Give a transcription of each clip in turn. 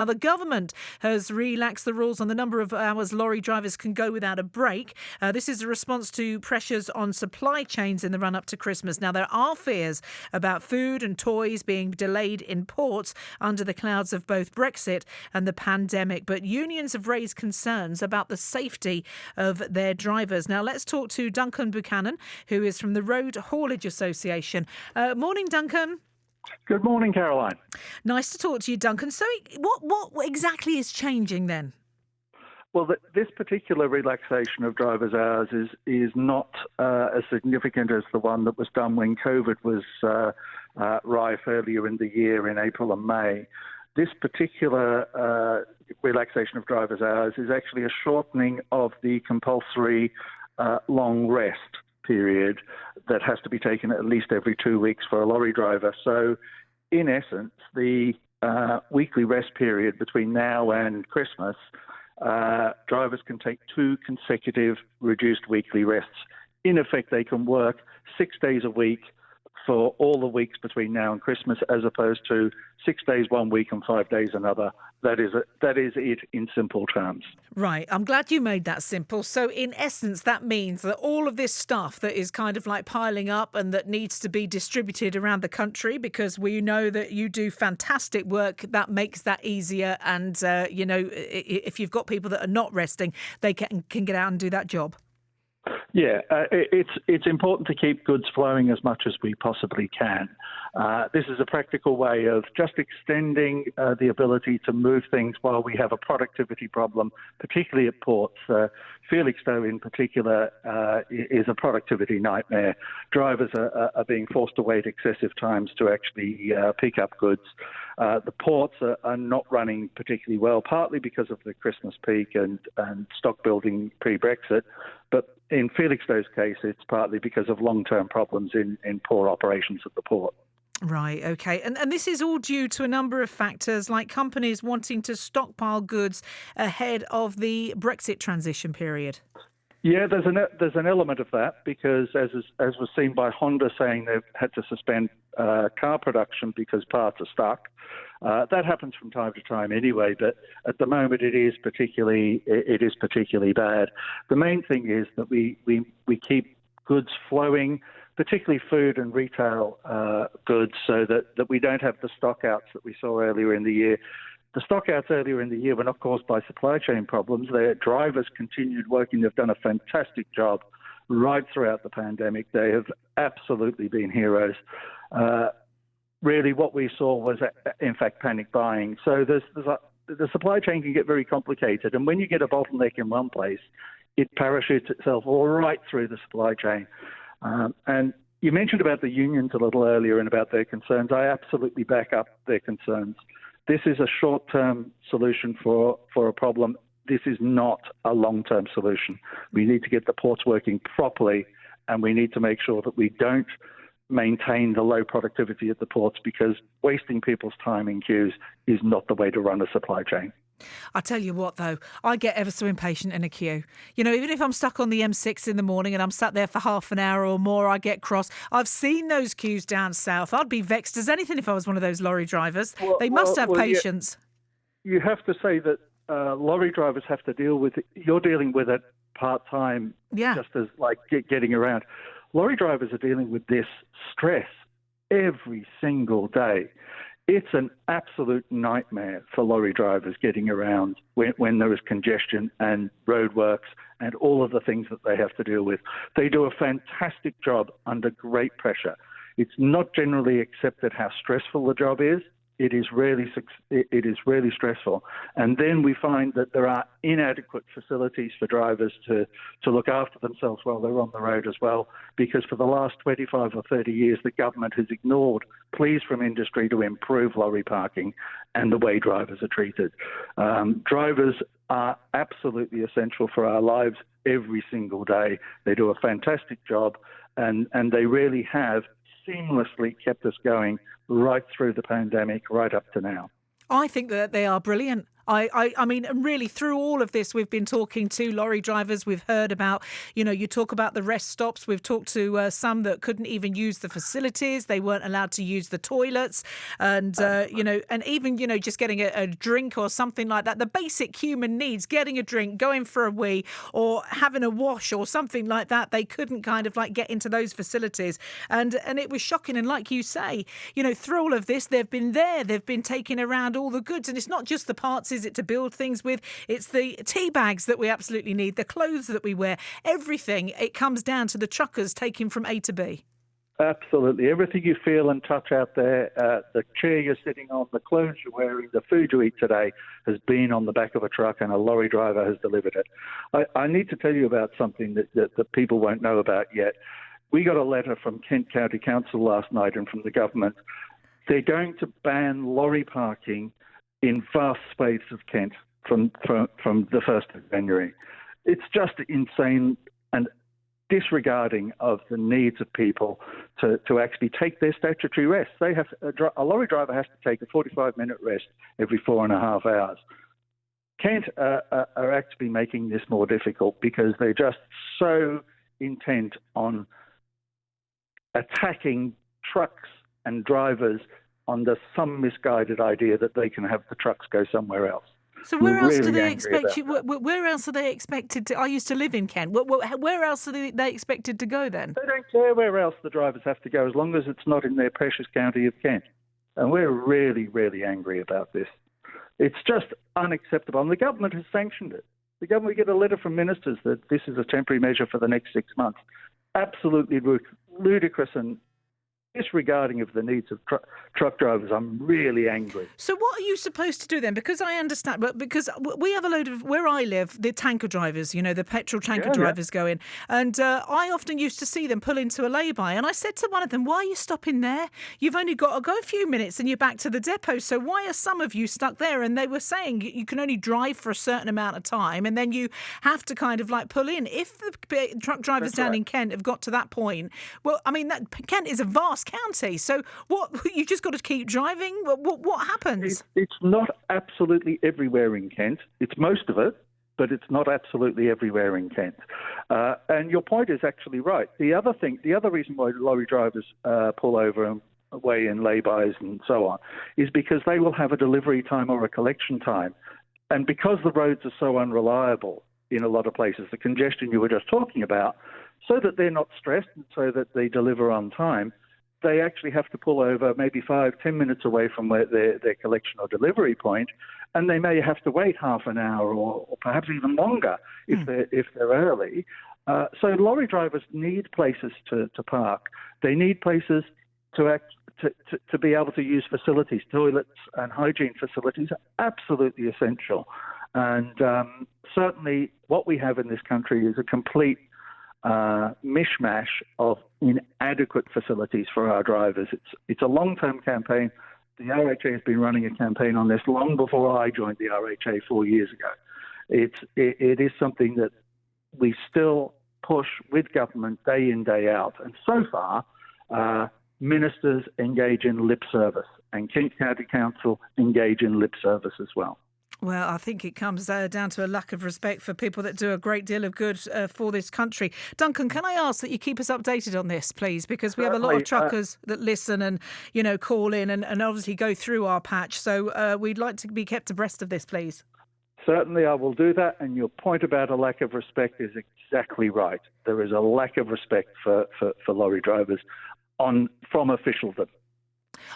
Now, the government has relaxed the rules on the number of hours lorry drivers can go without a break. This is a response to pressures on supply chains in the run-up to Christmas. Now, there are fears about food and toys being delayed in ports under the clouds of both Brexit and the pandemic. But unions have raised concerns about the safety of their drivers. Now, let's talk to Duncan Buchanan, who is from the Road Haulage Association. Morning, Duncan. Good morning, Caroline. Nice to talk to you, Duncan. So what exactly is changing then? Well, this particular relaxation of driver's hours is not as significant as the one that was done when COVID was rife earlier in the year in April and May. This particular relaxation of driver's hours is actually a shortening of the compulsory long rest period that has to be taken at least every 2 weeks for a lorry driver. So, in essence, the weekly rest period between now and Christmas, drivers can take 2 consecutive reduced weekly rests. In effect, they can work 6 days a week for all the weeks between now and Christmas, as opposed to 6 days one week and 5 days another. That is it in simple terms. Right. I'm glad you made that simple. So in essence, that means that all of this stuff that is kind of like piling up and that needs to be distributed around the country, because we know that you do fantastic work, that makes that easier. And, if you've got people that are not resting, they can get out and do that job. Yeah, it's important to keep goods flowing as much as we possibly can. This is a practical way of just extending the ability to move things while we have a productivity problem, particularly at ports. Felixstowe in particular is a productivity nightmare. Drivers are being forced to wait excessive times to actually pick up goods. The ports are not running particularly well, partly because of the Christmas peak and stock building pre-Brexit, but in Felixstowe's case, it's partly because of long-term problems in poor operations at the port. Right, OK. And this is all due to a number of factors, like companies wanting to stockpile goods ahead of the Brexit transition period. Yeah, there's an element of that, because as was seen by Honda saying they've had to suspend car production because parts are stuck. That happens from time to time anyway, but at the moment it is particularly bad. The main thing is that we keep goods flowing, particularly food and retail goods, so that we don't have the stockouts that we saw earlier in the year. The stockouts earlier in the year were not caused by supply chain problems. Their drivers continued working. They've done a fantastic job right throughout the pandemic. They have absolutely been heroes. Really, what we saw was, in fact, panic buying. So the supply chain can get very complicated. And when you get a bottleneck in one place, it parachutes itself all right through the supply chain. And you mentioned about the unions a little earlier and about their concerns. I absolutely back up their concerns. This is a short-term solution for a problem. This is not a long-term solution. We need to get the ports working properly, and we need to make sure that we don't maintain the low productivity at the ports, because wasting people's time in queues is not the way to run a supply chain. I tell you what, though, I get ever so impatient in a queue. You know, even if I'm stuck on the M6 in the morning and I'm sat there for half an hour or more, I get cross. I've seen those queues down south. I'd be vexed as anything if I was one of those lorry drivers. They must have patience. Yeah. You have to say that lorry drivers have to deal with it. You're dealing with it part-time, just as like getting around. Lorry drivers are dealing with this stress every single day. It's an absolute nightmare for lorry drivers getting around when there is congestion and roadworks and all of the things that they have to deal with. They do a fantastic job under great pressure. It's not generally accepted how stressful the job is. It is really stressful. And then we find that there are inadequate facilities for drivers to look after themselves while they're on the road as well, because for the last 25 or 30 years, the government has ignored pleas from industry to improve lorry parking and the way drivers are treated. Drivers are absolutely essential for our lives every single day. They do a fantastic job, and they really have seamlessly kept us going right through the pandemic, right up to now. I think that they are brilliant. I mean, really, through all of this, we've been talking to lorry drivers. We've heard about, you talk about the rest stops. We've talked to some that couldn't even use the facilities. They weren't allowed to use the toilets. And, and even, just getting a drink or something like that. The basic human needs, getting a drink, going for a wee or having a wash or something like that. They couldn't kind of like get into those facilities. And it was shocking. And like you say, through all of this, they've been there. They've been taking around all the goods. And it's not just the parts, is it, to build things with? It's the tea bags that we absolutely need, the clothes that we wear, everything. It comes down to the truckers taking from A to B. Absolutely. Everything you feel and touch out there, the chair you're sitting on, the clothes you're wearing, the food you eat today has been on the back of a truck and a lorry driver has delivered it. I need to tell you about something that people won't know about yet. We got a letter from Kent County Council last night and from the government. They're going to ban lorry parking in vast swathes of Kent from the 1st of January. It's just insane and disregarding of the needs of people to actually take their statutory rest. They have a lorry driver has to take a 45-minute rest every 4.5 hours. Kent are actually making this more difficult because they're just so intent on attacking trucks and drivers under some misguided idea that they can have the trucks go somewhere else. So where else do they expect you? Where else are they expected to? I used to live in Kent. Where else are they expected to go then? They don't care where else the drivers have to go as long as it's not in their precious county of Kent. And we're really, really angry about this. It's just unacceptable. And the government has sanctioned it. The government get a letter from ministers that this is a temporary measure for the next 6 months. Absolutely ludicrous and disregarding of the needs of truck drivers. I'm really angry. So what are you supposed to do then? Because I understand, but because we have a load of, where I live, the tanker drivers, the petrol tanker drivers go in. And I often used to see them pull into a lay-by. And I said to one of them, why are you stopping there? You've only got to go a few minutes and you're back to the depot. So why are some of you stuck there? And they were saying you can only drive for a certain amount of time and then you have to kind of like pull in. If the truck drivers down in Kent have got to that point, well, I mean, Kent is a vast county. So what, you just got to keep driving? What happens? It's not absolutely everywhere in Kent. It's most of it, but it's not absolutely everywhere in Kent. And your point is actually right. The other reason why lorry drivers pull over and weigh in lay-bys and so on is because they will have a delivery time or a collection time. And because the roads are so unreliable in a lot of places, the congestion you were just talking about, so that they're not stressed and so that they deliver on time, they actually have to pull over maybe 5-10 minutes away from where their collection or delivery point, and they may have to wait half an hour or perhaps even longer if they're early. So lorry drivers need places to park. They need places to be able to use facilities. Toilets and hygiene facilities are absolutely essential. And certainly what we have in this country is a complete mishmash of inadequate facilities for our drivers. It's a long-term campaign. The RHA has been running a campaign on this long before I joined the RHA 4 years ago. It is something that we still push with government day in, day out. And so far, ministers engage in lip service and Kent County Council engage in lip service as well. Well, I think it comes down to a lack of respect for people that do a great deal of good for this country. Duncan, can I ask that you keep us updated on this, please? Because we have a lot of truckers that listen and, call in and obviously go through our patch. So we'd like to be kept abreast of this, please. Certainly, I will do that. And your point about a lack of respect is exactly right. There is a lack of respect for lorry drivers from officialdom.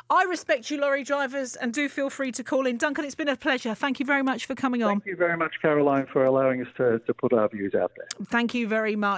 I respect you, lorry drivers, and do feel free to call in. Duncan, it's been a pleasure. Thank you very much for coming on. Thank you very much, Caroline, for allowing us to put our views out there. Thank you very much.